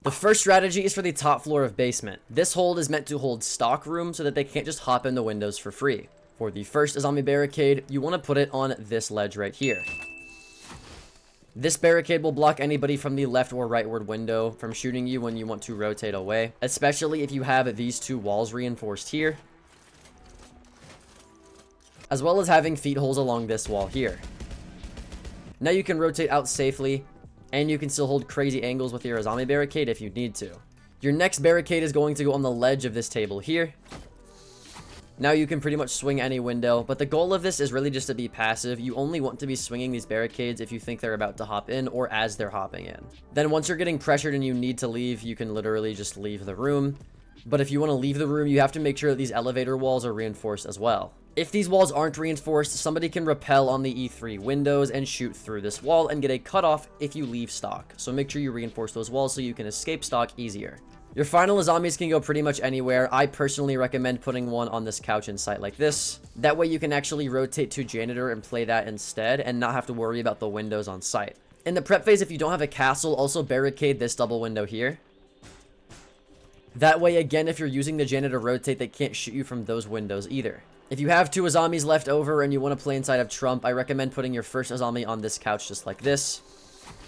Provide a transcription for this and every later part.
The first strategy is for the top floor of basement. This hold is meant to hold stock room so that they can't just hop in the windows for free. For the first Azami barricade, you want to put it on this ledge right here. This barricade will block anybody from the left or rightward window from shooting you when you want to rotate away, especially if you have these two walls reinforced here, as well as having feet holes along this wall here. Now you can rotate out safely, and you can still hold crazy angles with your Azami barricade if you need to. Your next barricade is going to go on the ledge of this table here. Now you can pretty much swing any window, but the goal of this is really just to be passive. You only want to be swinging these barricades if you think they're about to hop in or as they're hopping in. Then once you're getting pressured and you need to leave, you can literally just leave the room. But if you want to leave the room, you have to make sure that these elevator walls are reinforced as well. If these walls aren't reinforced, somebody can rappel on the E3 windows and shoot through this wall and get a cutoff if you leave stock. So make sure you reinforce those walls so you can escape stock easier. Your final Azamis can go pretty much anywhere. I personally recommend putting one on this couch in sight like this. That way you can actually rotate to janitor and play that instead and not have to worry about the windows on site. In the prep phase, if you don't have a castle, also barricade this double window here. That way, again, if you're using the janitor rotate, they can't shoot you from those windows either. If you have two Azamis left over and you want to play inside of Trump, I recommend putting your first Azami on this couch just like this.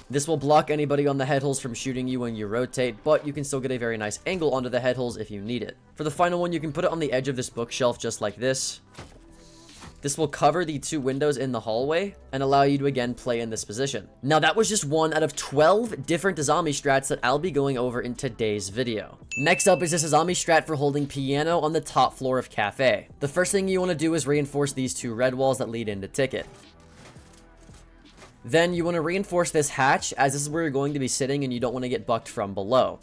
This will block anybody on the head holes from shooting you when you rotate, but you can still get a very nice angle onto the head holes if you need it. For the final one, you can put it on the edge of this bookshelf just like this. This will cover the two windows in the hallway and allow you to again play in this position. Now that was just one out of 12 different Azami strats that I'll be going over in today's video. Next up is this Azami strat for holding piano on the top floor of cafe. The first thing you want to do is reinforce these two red walls that lead into ticket. Then you want to reinforce this hatch, as this is where you're going to be sitting and you don't want to get bucked from below.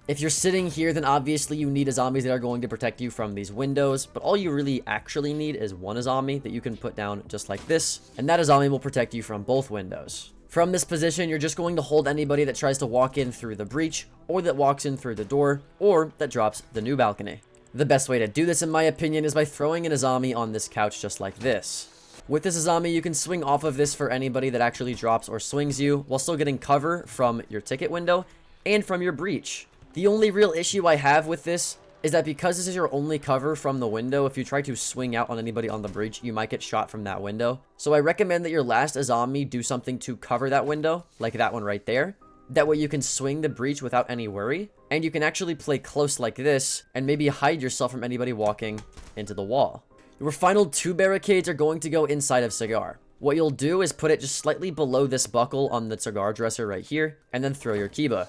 If you're sitting here, then obviously you need Azamis that are going to protect you from these windows, but all you really actually need is one Azami that you can put down just like this, and that Azami will protect you from both windows. From this position, you're just going to hold anybody that tries to walk in through the breach, or that walks in through the door, or that drops the new balcony. The best way to do this, in my opinion, is by throwing an Azami on this couch just like this. With this Azami, you can swing off of this for anybody that actually drops or swings you, while still getting cover from your ticket window and from your breach. The only real issue I have with this is that because this is your only cover from the window, if you try to swing out on anybody on the breach, you might get shot from that window. So I recommend that your last Azami do something to cover that window, like that one right there. That way you can swing the breach without any worry, and you can actually play close like this, and maybe hide yourself from anybody walking into the wall. Your final two barricades are going to go inside of cigar. What you'll do is put it just slightly below this buckle on the cigar dresser right here, and then throw your Kiba.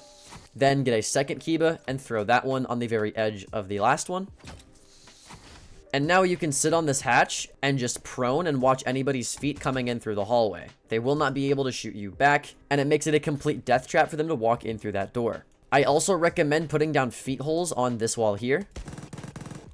Then get a second Kiba and throw that one on the very edge of the last one. And now you can sit on this hatch and just prone and watch anybody's feet coming in through the hallway. They will not be able to shoot you back, and it makes it a complete death trap for them to walk in through that door. I also recommend putting down feet holes on this wall here.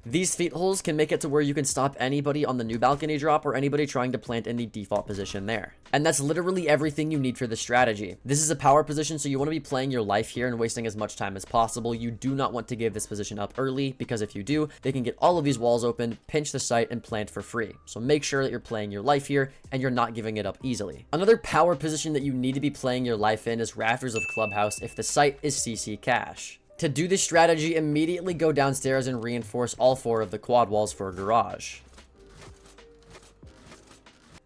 These feet holes can make it to where you can stop anybody on the new balcony drop or anybody trying to plant in the default position there. And that's literally everything you need for this strategy. This is a power position, so you want to be playing your life here and wasting as much time as possible. You do not want to give this position up early, because if you do, they can get all of these walls open, pinch the site, and plant for free. So make sure that you're playing your life here and you're not giving it up easily. Another power position that you need to be playing your life in is rafters of clubhouse if the site is CC cash. To do this strategy, immediately go downstairs and reinforce all 4 of the quad walls for a garage.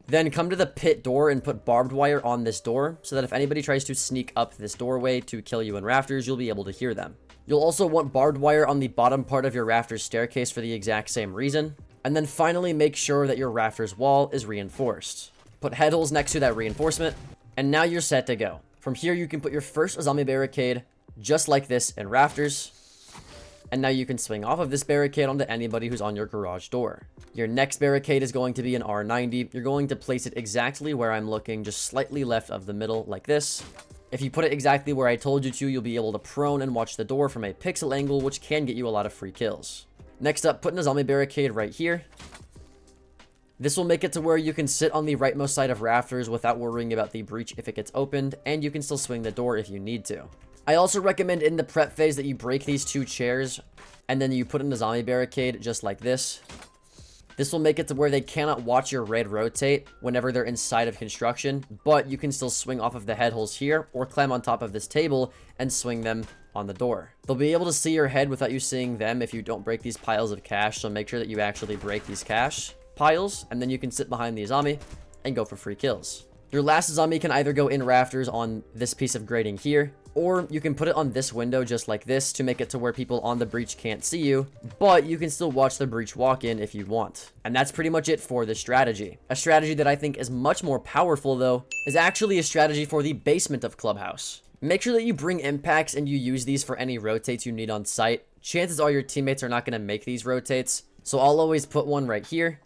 Then come to the pit door and put barbed wire on this door, so that if anybody tries to sneak up this doorway to kill you in rafters, you'll be able to hear them. You'll also want barbed wire on the bottom part of your rafters staircase for the exact same reason. And then finally, make sure that your rafters wall is reinforced. Put head holes next to that reinforcement, and now you're set to go. From here, you can put your first Azami barricade just like this in rafters, and now you can swing off of this barricade onto anybody who's on your garage door. Your next barricade is going to be an R90. You're going to place it exactly where I'm looking, just slightly left of the middle like this. If you put it exactly where I told you to, you'll be able to prone and watch the door from a pixel angle, which can get you a lot of free kills. Next up, put an Azami barricade right here. This will make it to where you can sit on the rightmost side of rafters without worrying about the breach if it gets opened, and you can still swing the door if you need to. I also recommend in the prep phase that you break these 2 chairs, and then you put in the Azami barricade just like this. This will make it to where they cannot watch your raid rotate whenever they're inside of construction, but you can still swing off of the head holes here or climb on top of this table and swing them on the door. They'll be able to see your head without you seeing them if you don't break these piles of cash, so make sure that you actually break these cash piles, and then you can sit behind the Azami and go for free kills. Your last Azami can either go in rafters on this piece of grating here, or you can put it on this window just like this to make it to where people on the breach can't see you, but you can still watch the breach walk in if you want. And that's pretty much it for this strategy. A strategy that I think is much more powerful though, is actually a strategy for the basement of Clubhouse. Make sure that you bring impacts and you use these for any rotates you need on site. Chances are your teammates are not going to make these rotates, so I'll always put one right here.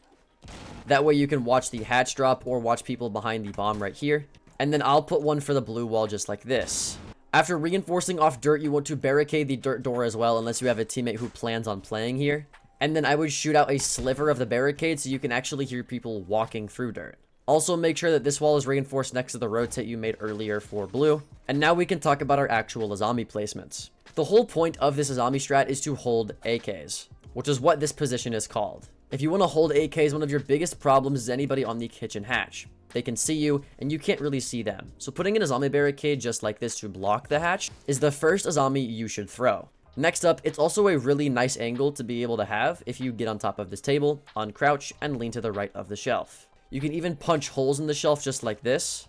That way you can watch the hatch drop or watch people behind the bomb right here. And then I'll put one for the blue wall just like this. After reinforcing off dirt, you want to barricade the dirt door as well, unless you have a teammate who plans on playing here. And then I would shoot out a sliver of the barricade so you can actually hear people walking through dirt. Also, make sure that this wall is reinforced next to the rotate you made earlier for blue. And now we can talk about our actual Azami placements. The whole point of this Azami strat is to hold AKs, which is what this position is called. If you want to hold AKs, one of your biggest problems is anybody on the kitchen hatch. They can see you, and you can't really see them. So putting an Azami barricade just like this to block the hatch is the first Azami you should throw. Next up, it's also a really nice angle to be able to have if you get on top of this table, uncrouch, and lean to the right of the shelf. You can even punch holes in the shelf just like this,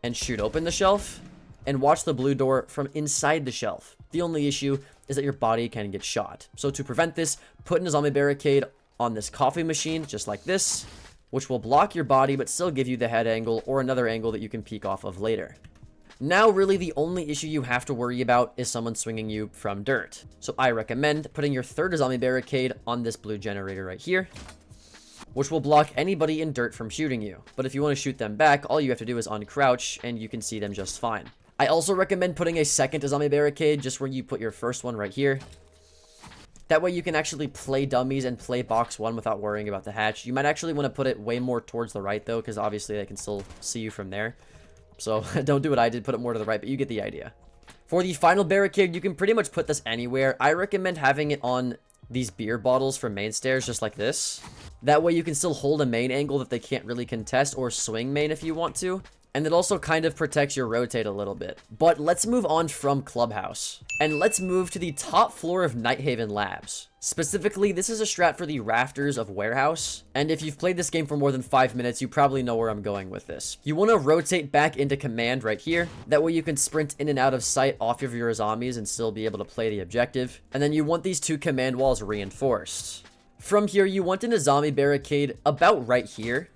and shoot open the shelf, and watch the blue door from inside the shelf. The only issue is that your body can get shot. So to prevent this, put an Azami barricade on this coffee machine just like this, which will block your body but still give you the head angle or another angle that you can peek off of later. Now, really the only issue you have to worry about is someone swinging you from dirt. So I recommend putting your third Azami barricade on this blue generator right here, which will block anybody in dirt from shooting you. But if you want to shoot them back, all you have to do is uncrouch and you can see them just fine. I also recommend putting a second Azami barricade just where you put your first one right here. That way you can actually play dummies and play box one without worrying about the hatch. You might actually want to put it way more towards the right though, because obviously they can still see you from there. So don't do what I did, put it more to the right, but you get the idea. For the final barricade, you can pretty much put this anywhere. I recommend having it on these beer bottles from main stairs just like this. That way you can still hold a main angle that they can't really contest, or swing main if you want to. And it also kind of protects your rotate a little bit. But let's move on from Clubhouse. And let's move to the top floor of Nighthaven Labs. Specifically, this is a strat for the rafters of Warehouse. And if you've played this game for more than 5 minutes, you probably know where I'm going with this. You want to rotate back into command right here. That way you can sprint in and out of sight off of your Azamis and still be able to play the objective. And then you want these two command walls reinforced. From here, you want an Azami barricade about right here.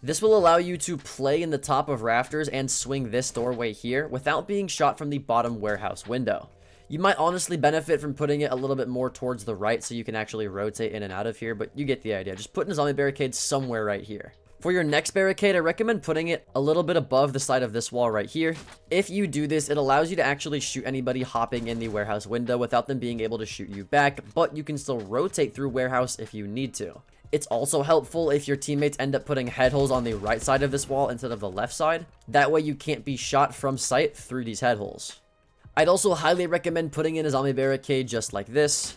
This will allow you to play in the top of rafters and swing this doorway here without being shot from the bottom warehouse window. You might honestly benefit from putting it a little bit more towards the right so you can actually rotate in and out of here, but you get the idea. Just put an Azami barricade somewhere right here. For your next barricade, I recommend putting it a little bit above the side of this wall right here. If you do this, it allows you to actually shoot anybody hopping in the warehouse window without them being able to shoot you back, but you can still rotate through warehouse if you need to. It's also helpful if your teammates end up putting head holes on the right side of this wall instead of the left side. That way you can't be shot from sight through these head holes. I'd also highly recommend putting in a Azami barricade just like this.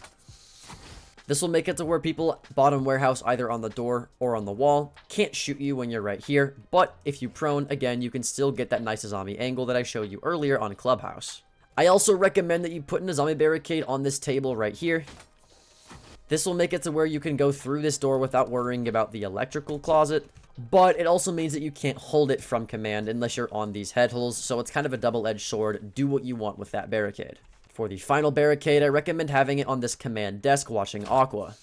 This will make it to where people bottom warehouse either on the door or on the wall can't shoot you when you're right here, but if you prone, again, you can still get that nice Azami angle that I showed you earlier on Clubhouse. I also recommend that you put an Azami barricade on this table right here. This will make it to where you can go through this door without worrying about the electrical closet, but it also means that you can't hold it from command unless you're on these head holes, so it's kind of a double-edged sword. Do what you want with that barricade. For the final barricade, I recommend having it on this command desk watching Aqua.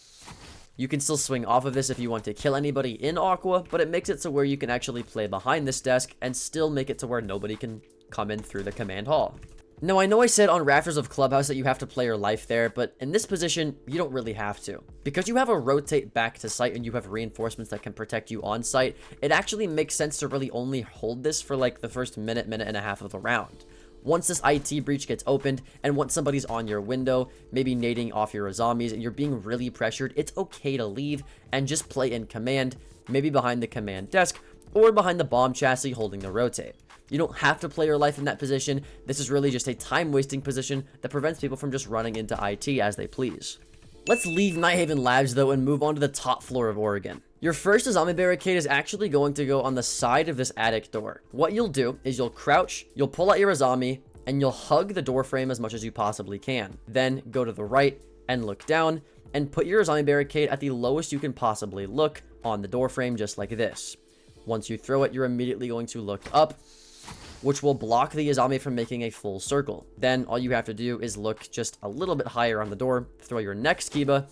You can still swing off of this if you want to kill anybody in Aqua, but it makes it to where you can actually play behind this desk and still make it to where nobody can come in through the command hall. Now, I know I said on rafters of Clubhouse that you have to play your life there, but in this position, you don't really have to. Because you have a rotate back to site and you have reinforcements that can protect you on site, it actually makes sense to really only hold this for like the first minute and a half of the round. Once this IT breach gets opened, and once somebody's on your window, maybe nading off your Azamis, and you're being really pressured, it's okay to leave and just play in command, maybe behind the command desk, or behind the bomb chassis holding the rotate. You don't have to play your life in that position. This is really just a time-wasting position that prevents people from just running into IT as they please. Let's leave Nighthaven Labs though and move on to the top floor of Oregon. Your first Azami barricade is actually going to go on the side of this attic door. What you'll do is you'll crouch, you'll pull out your Azami, and you'll hug the door frame as much as you possibly can. Then go to the right and look down and put your Azami barricade at the lowest you can possibly look on the door frame, just like this. Once you throw it, you're immediately going to look up, which will block the Azami from making a full circle. Then all you have to do is look just a little bit higher on the door, throw your next Kiba,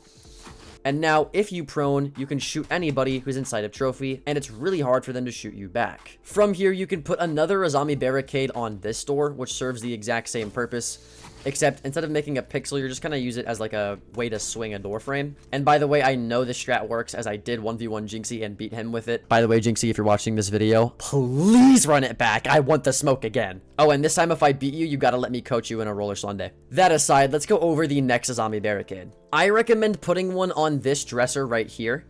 and now if you prone, you can shoot anybody who's inside of trophy, and it's really hard for them to shoot you back. From here, you can put another Azami barricade on this door, which serves the exact same purpose. Except instead of making a pixel, you're just going to use it as like a way to swing a door frame. And by the way, I know this strat works as I did 1v1 Jinxie and beat him with it. By the way, Jinxie, if you're watching this video, please run it back. I want the smoke again. Oh, and this time if I beat you, you got to let me coach you in a roller Sunday. That aside, let's go over the next Azami barricade. I recommend putting one on this dresser right here.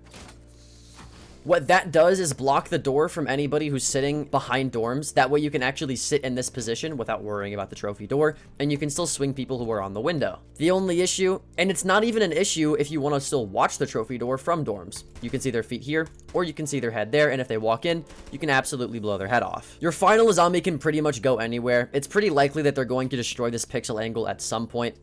What that does is block the door from anybody who's sitting behind dorms. That way you can actually sit in this position without worrying about the trophy door, and you can still swing people who are on the window. The only issue, and it's not even an issue if you want to still watch the trophy door from dorms. You can see their feet here, or you can see their head there, and if they walk in, you can absolutely blow their head off. Your final Azami can pretty much go anywhere. It's pretty likely that they're going to destroy this pixel angle at some point.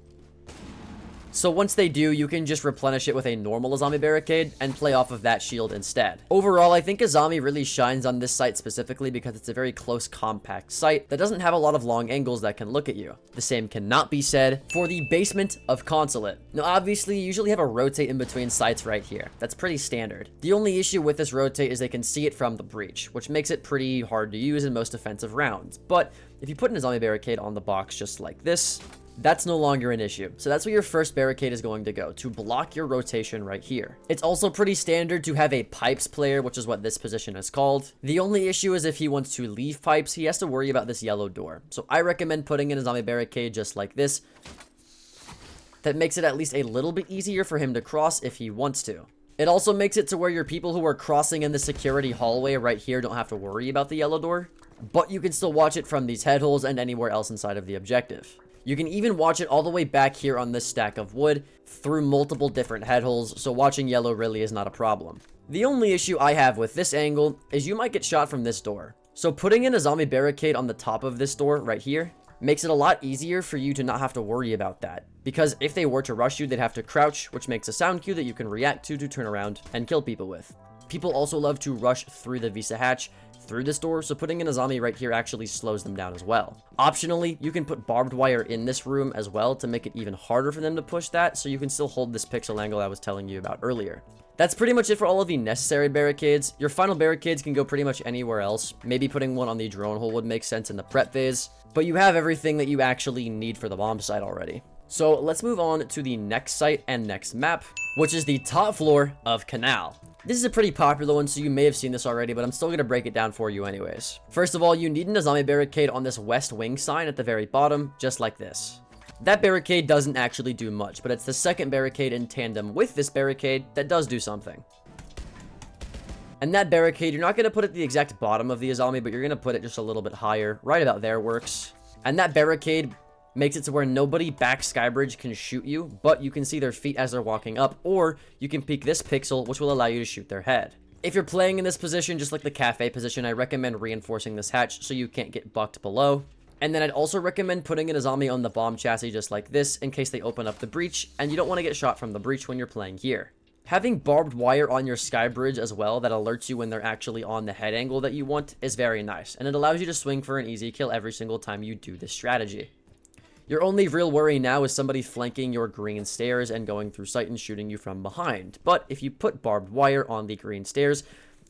So once they do, you can just replenish it with a normal Azami barricade and play off of that shield instead. Overall, I think Azami really shines on this site specifically because it's a very close, compact site that doesn't have a lot of long angles that can look at you. The same cannot be said for the basement of Consulate. Now, obviously, you usually have a rotate in between sites right here. That's pretty standard. The only issue with this rotate is they can see it from the breach, which makes it pretty hard to use in most defensive rounds. But if you put an Azami barricade on the box just like this, that's no longer an issue. So that's where your first barricade is going to go, to block your rotation right here. It's also pretty standard to have a pipes player, which is what this position is called. The only issue is if he wants to leave pipes, he has to worry about this yellow door. So I recommend putting in a Azami barricade just like this. That makes it at least a little bit easier for him to cross if he wants to. It also makes it to where your people who are crossing in the security hallway right here don't have to worry about the yellow door, but you can still watch it from these head holes and anywhere else inside of the objective. You can even watch it all the way back here on this stack of wood through multiple different head holes, so watching yellow really is not a problem. The only issue I have with this angle is you might get shot from this door. So putting in a Azami barricade on the top of this door right here makes it a lot easier for you to not have to worry about that. Because if they were to rush you, they'd have to crouch, which makes a sound cue that you can react to turn around and kill people with. People also love to rush through the Visa hatch through this door, so putting in a Azami right here actually slows them down as well. Optionally, you can put barbed wire in this room as well to make it even harder for them to push that, so you can still hold this pixel angle I was telling you about earlier. That's pretty much it for all of the necessary barricades. Your final barricades can go pretty much anywhere else. Maybe putting one on the drone hole would make sense in the prep phase, but you have everything that you actually need for the bomb site already. So let's move on to the next site and next map, which is the top floor of Canal. This is a pretty popular one, so you may have seen this already, but I'm still going to break it down for you anyways. First of all, you need an Azami barricade on this west wing sign at the very bottom, just like this. That barricade doesn't actually do much, but it's the second barricade in tandem with this barricade that does do something. And that barricade, you're not going to put it at the exact bottom of the Azami, but you're going to put it just a little bit higher. Right about there works. And that barricade makes it to where nobody back Skybridge can shoot you, but you can see their feet as they're walking up, or you can peek this pixel, which will allow you to shoot their head. If you're playing in this position, just like the cafe position, I recommend reinforcing this hatch so you can't get bucked below. And then I'd also recommend putting an Azami on the bomb chassis just like this in case they open up the breach, and you don't want to get shot from the breach when you're playing here. Having barbed wire on your Skybridge as well that alerts you when they're actually on the head angle that you want is very nice, and it allows you to swing for an easy kill every single time you do this strategy. Your only real worry now is somebody flanking your green stairs and going through sight and shooting you from behind. But if you put barbed wire on the green stairs,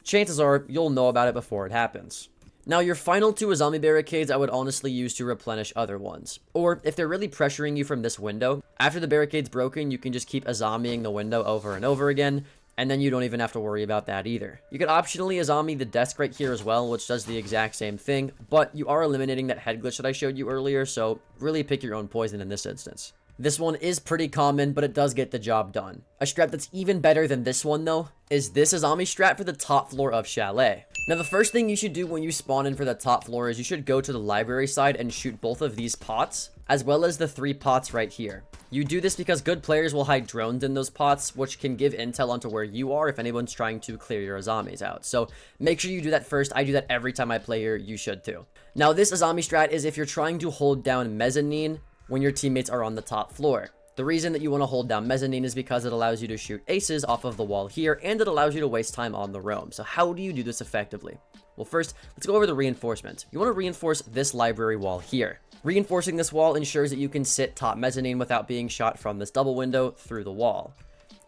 chances are you'll know about it before it happens. Now, your final two Azami barricades I would honestly use to replenish other ones. Or, if they're really pressuring you from this window, after the barricade's broken, you can just keep Azamiing the window over and over again, and then you don't even have to worry about that either. You could optionally Azami the desk right here as well, which does the exact same thing, but you are eliminating that head glitch that I showed you earlier, so really pick your own poison in this instance. This one is pretty common, but it does get the job done. A strat that's even better than this one, though, is this Azami strat for the top floor of Chalet. Now, the first thing you should do when you spawn in for the top floor is you should go to the library side and shoot both of these pots, as well as the 3 pots right here. You do this because good players will hide drones in those pots, which can give intel onto where you are if anyone's trying to clear your Azamis out. So make sure you do that first. I do that every time I play here. You should too. Now this Azami strat is if you're trying to hold down mezzanine when your teammates are on the top floor. The reason that you want to hold down mezzanine is because it allows you to shoot aces off of the wall here, and it allows you to waste time on the roam. So how do you do this effectively? Well, first, let's go over the reinforcement. You want to reinforce this library wall here. Reinforcing this wall ensures that you can sit top mezzanine without being shot from this double window through the wall.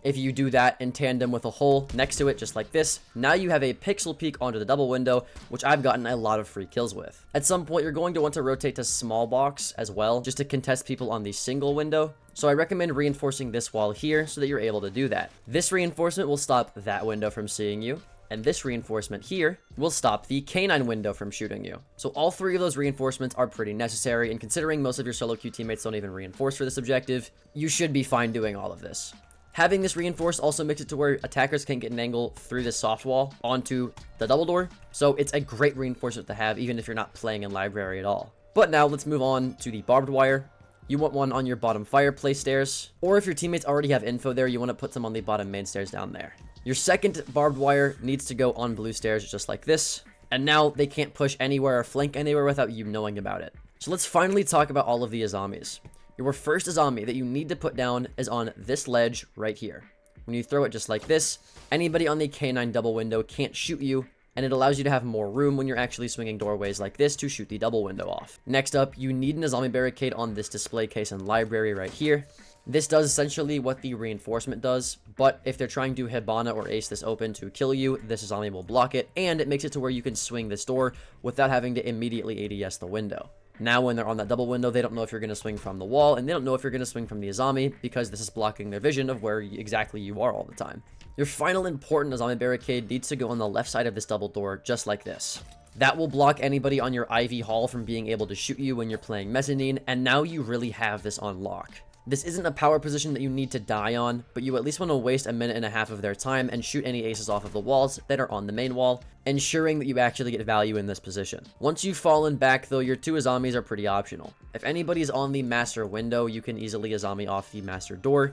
If you do that in tandem with a hole next to it, just like this, now you have a pixel peek onto the double window, which I've gotten a lot of free kills with. At some point, you're going to want to rotate to small box as well, just to contest people on the single window. So I recommend reinforcing this wall here so that you're able to do that. This reinforcement will stop that window from seeing you, and this reinforcement here will stop the canine window from shooting you. So all three of those reinforcements are pretty necessary, and considering most of your solo queue teammates don't even reinforce for this objective, you should be fine doing all of this. Having this reinforced also makes it to where attackers can get an angle through this soft wall onto the double door. So it's a great reinforcement to have even if you're not playing in library at all. But now let's move on to the barbed wire. You want one on your bottom fireplace stairs, or if your teammates already have info there, you want to put them on the bottom main stairs down there. Your second barbed wire needs to go on blue stairs just like this. And now they can't push anywhere or flank anywhere without you knowing about it. So let's finally talk about all of the Azamis. Your first Azami that you need to put down is on this ledge right here. When you throw it just like this, anybody on the K9 double window can't shoot you, and it allows you to have more room when you're actually swinging doorways like this to shoot the double window off. Next up, you need an Azami barricade on this display case and library right here. This does essentially what the reinforcement does, but if they're trying to Hibana or ace this open to kill you, this Azami will block it, and it makes it to where you can swing this door without having to immediately ADS the window. Now, when they're on that double window, they don't know if you're going to swing from the wall, and they don't know if you're going to swing from the Azami, because this is blocking their vision of where exactly you are all the time. Your final important Azami barricade needs to go on the left side of this double door, just like this. That will block anybody on your Ivy Hall from being able to shoot you when you're playing mezzanine, and now you really have this on lock. This isn't a power position that you need to die on, but you at least want to waste a minute and a half of their time and shoot any aces off of the walls that are on the main wall, ensuring that you actually get value in this position. Once you've fallen back though, your two Azamis are pretty optional. If anybody's on the master window, you can easily Azami off the master door,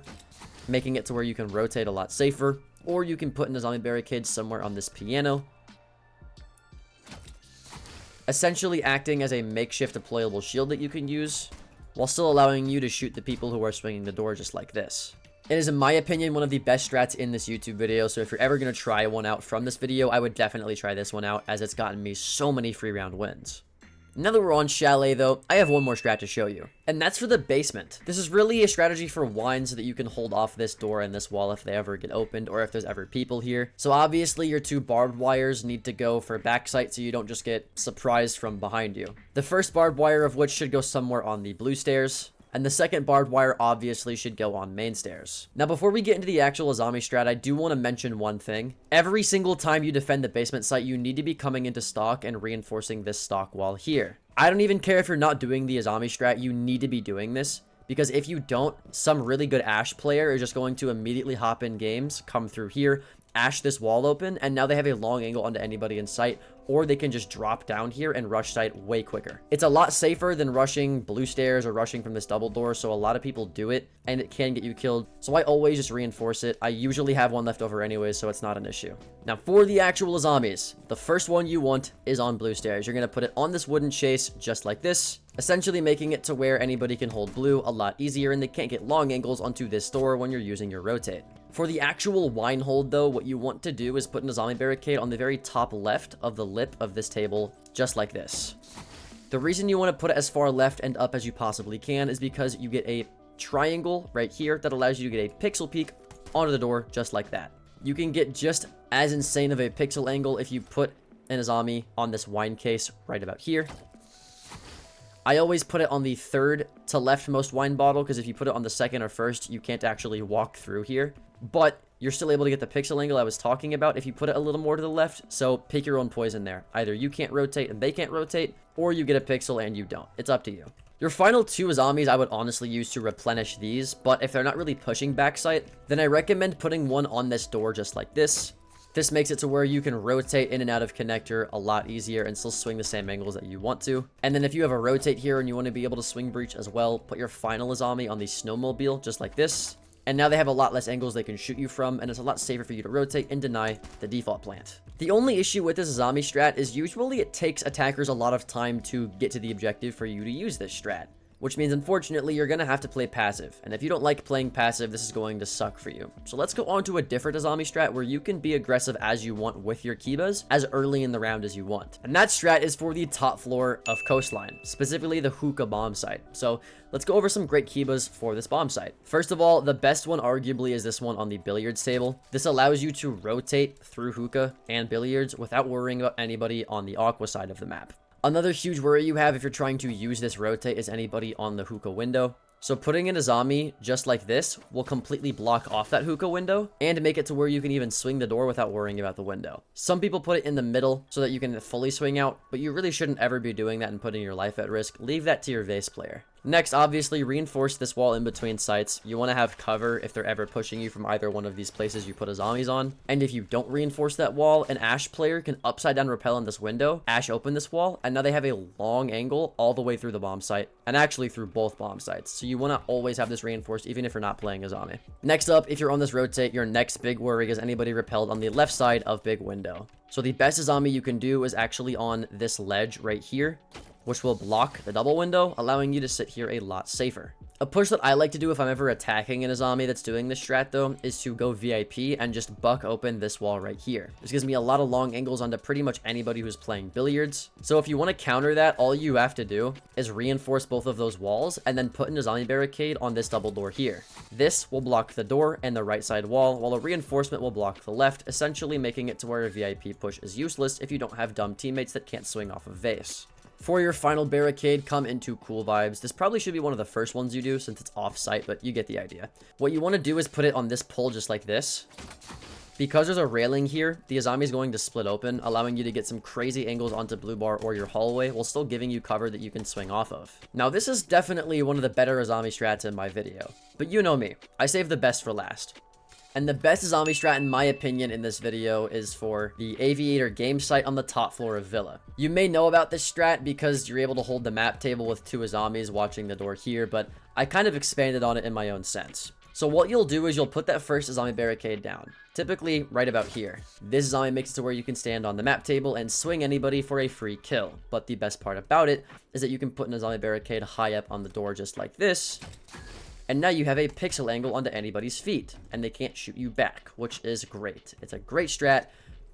making it to where you can rotate a lot safer, or you can put an Azami barricade somewhere on this piano, essentially acting as a makeshift deployable shield that you can use, while still allowing you to shoot the people who are swinging the door just like this. It is, in my opinion, one of the best strats in this YouTube video, so if you're ever going to try one out from this video, I would definitely try this one out, as it's gotten me so many free round wins. Now that we're on Chalet, though, I have one more strat to show you, and that's for the basement. This is really a strategy for wine so that you can hold off this door and this wall if they ever get opened, or if there's ever people here. So obviously, your two barbed wires need to go for backsight so you don't just get surprised from behind you. The first barbed wire of which should go somewhere on the blue stairs, and the second barbed wire obviously should go on main stairs. Now, before we get into the actual Azami strat, I do want to mention one thing. Every single time you defend the basement site, you need to be coming into stock and reinforcing this stock wall here. I don't even care if you're not doing the Azami strat, you need to be doing this, because if you don't, some really good Ashe player is just going to immediately hop in games, come through here, Ashe this wall open, and now they have a long angle onto anybody in sight, or they can just drop down here and rush sight way quicker. It's a lot safer than rushing blue stairs or rushing from this double door, so a lot of people do it, and it can get you killed, so I always just reinforce it. I usually have one left over anyways, so it's not an issue. Now, for the actual Azamis, the first one you want is on blue stairs. You're going to put it on this wooden chase, just like this, essentially making it to where anybody can hold blue a lot easier, and they can't get long angles onto this door when you're using your rotate. For the actual wine hold, though, what you want to do is put an Azami barricade on the very top left of the lip of this table, just like this. The reason you want to put it as far left and up as you possibly can is because you get a triangle right here that allows you to get a pixel peek onto the door, just like that. You can get just as insane of a pixel angle if you put an Azami on this wine case right about here. I always put it on the third to leftmost wine bottle, because if you put it on the second or first, you can't actually walk through here. But you're still able to get the pixel angle I was talking about if you put it a little more to the left, so pick your own poison there. Either you can't rotate and they can't rotate, or you get a pixel and you don't. It's up to you. Your final two Azamis I would honestly use to replenish these, but if they're not really pushing backsight, then I recommend putting one on this door just like this. This makes it to where you can rotate in and out of connector a lot easier and still swing the same angles that you want to. And then if you have a rotate here and you want to be able to swing breach as well, put your final Azami on the snowmobile just like this. And now they have a lot less angles they can shoot you from, and it's a lot safer for you to rotate and deny the default plant. The only issue with this Azami strat is usually it takes attackers a lot of time to get to the objective for you to use this strat, which means unfortunately you're going to have to play passive, and if you don't like playing passive, this is going to suck for you. So let's go on to a different Azami strat where you can be aggressive as you want with your Kibas as early in the round as you want. And that strat is for the top floor of Coastline, specifically the hookah bomb site. So let's go over some great Kibas for this bomb site. First of all, the best one arguably is this one on the billiards table. This allows you to rotate through hookah and billiards without worrying about anybody on the aqua side of the map. Another huge worry you have if you're trying to use this rotate is anybody on the hookah window. So putting in Azami just like this will completely block off that hookah window and make it to where you can even swing the door without worrying about the window. Some people put it in the middle so that you can fully swing out, but you really shouldn't ever be doing that and putting your life at risk. Leave that to your vase player. Next, obviously, reinforce this wall in between sites. You want to have cover if they're ever pushing you from either one of these places you put Azamis on. And if you don't reinforce that wall, an Ash player can upside down rappel in this window, Ash open this wall, and now they have a long angle all the way through the bomb site, and actually through both bomb sites. So you want to always have this reinforced, even if you're not playing Azami. Next up, if you're on this rotate, your next big worry is anybody repelled on the left side of big window. So the best Azami you can do is actually on this ledge right here, which will block the double window, allowing you to sit here a lot safer. A push that I like to do if I'm ever attacking an Azami that's doing this strat though, is to go VIP and just buck open this wall right here. This gives me a lot of long angles onto pretty much anybody who's playing billiards. So if you want to counter that, all you have to do is reinforce both of those walls and then put an Azami barricade on this double door here. This will block the door and the right side wall, while a reinforcement will block the left, essentially making it to where a VIP push is useless if you don't have dumb teammates that can't swing off of vase. For your final barricade, come into Cool Vibes. This probably should be one of the first ones you do since it's off-site, but you get the idea. What you want to do is put it on this pole just like this. Because there's a railing here, the Azami is going to split open, allowing you to get some crazy angles onto Blue Bar or your hallway, while still giving you cover that you can swing off of. Now, this is definitely one of the better Azami strats in my video, but you know me, I save the best for last. And the best Azami strat, in my opinion, in this video is for the Aviator game site on the top floor of Villa. You may know about this strat because you're able to hold the map table with two Azamis watching the door here, but I kind of expanded on it in my own sense. So what you'll do is you'll put that first Azami barricade down, typically right about here. This Azami makes it to where you can stand on the map table and swing anybody for a free kill. But the best part about it is that you can put an Azami barricade high up on the door just like this. And now you have a pixel angle onto anybody's feet, and they can't shoot you back, which is great. It's a great strat,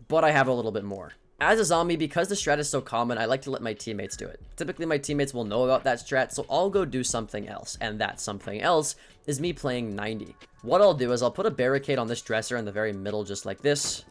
but I have a little bit more. As a zombie, because the strat is so common, I like to let my teammates do it. Typically, my teammates will know about that strat, so I'll go do something else, and that something else is me playing 90. What I'll do is I'll put a barricade on this dresser in the very middle just like this,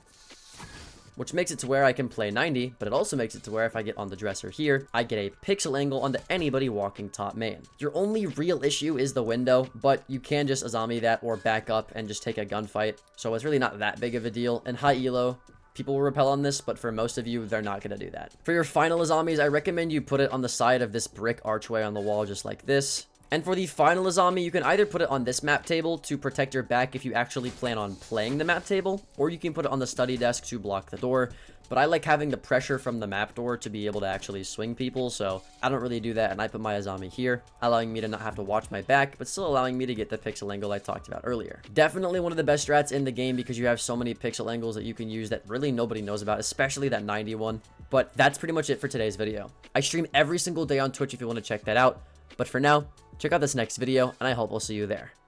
which makes it to where I can play 90, but it also makes it to where if I get on the dresser here, I get a pixel angle onto anybody walking top main. Your only real issue is the window, but you can just Azami that or back up and just take a gunfight, so it's really not that big of a deal. And high elo, people will repel on this, but for most of you, they're not going to do that. For your final Azamis, I recommend you put it on the side of this brick archway on the wall just like this. And for the final Azami, you can either put it on this map table to protect your back if you actually plan on playing the map table, or you can put it on the study desk to block the door. But I like having the pressure from the map door to be able to actually swing people, so I don't really do that, and I put my Azami here, allowing me to not have to watch my back, but still allowing me to get the pixel angle I talked about earlier. Definitely one of the best strats in the game because you have so many pixel angles that you can use that really nobody knows about, especially that 91. But that's pretty much it for today's video. I stream every single day on Twitch if you want to check that out. But for now, check out this next video, and I hope I'll see you there.